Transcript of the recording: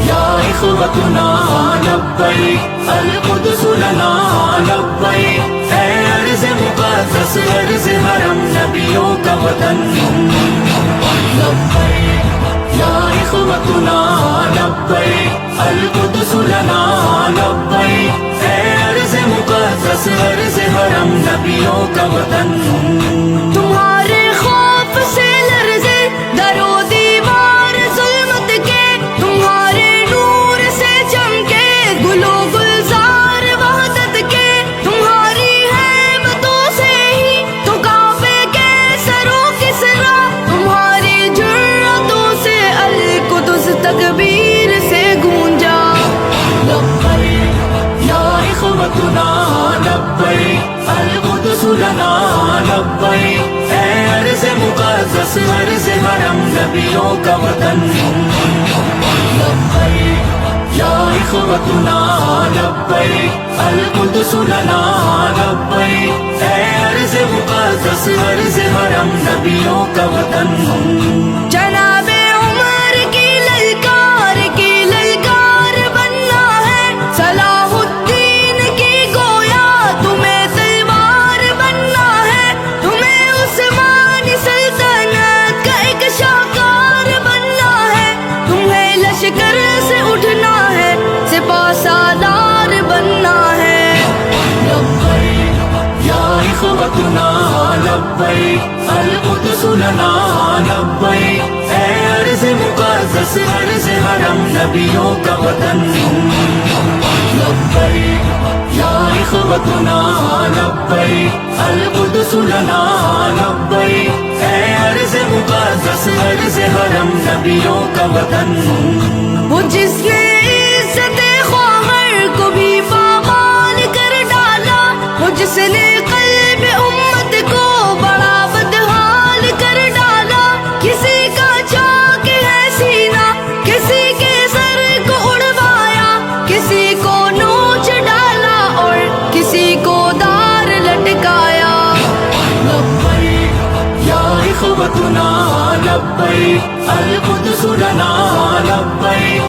یا اخوتنا لبیک القدس لنا لبیک، اے ارض مقدس ارض حرم نبیوں کا وطن لبیک، یا اخوتنا لبیک القدس لنا لبیک، اے ارض مقدس ارض حرم نبیوں کا وطن۔ تمہارے خوف سے لرزے در و دیوار ظلمت کے، تمہارے نور سے چمکے گل و گلزار وحدت کے، تمہاری ہیبتوں سے ہی تو کعبے کے سرو کسرا، تمہاری جرأتوں سے القدس تکبیر سے گونجا۔ لبیک یا اخوتنا لبیک القدس لنا لبیک، اے ارض مقدس ارض حرم نبیوں کا وطن لبیک، یا اخوتنا لبیک القدس لنا لبیک، اے ارض مقدس ارض حرم نبیوں کا وطن۔ جناب عمر کی للکار بننا ہے، صلاح الدین کی گویا تمہیں تلوار بننا ہے، تمہیں عثمانی سلطنت کا ایک شاہکار بننا ہے، تمہیں لشکر سے اٹھنا ہے، سپاہ سالار بننا ہے۔ لبیک یا اخوتنا لبیک القدس لنا لبیک، اے ارض مقدس ارض حرم نبیوں کا وطن لبیک یا اخوتنا لبیک القدس لنا لبیک، اے ارض مقدس ارض حرم نبیوں کا وطن۔ وہ جس نے عزت خواہر کو بھی پامال کر ڈالا، وہ جس نے قلب امت کو بڑا بدحال کر ڈالا، کسی کا چاک ہے سینہ کسی کے سر کو اڑوایا، کسی کو نوچ ڈالا اور کسی کو دار لٹکایا۔ لبیک یا اخوتنا لبیک القدس لنا لبیک۔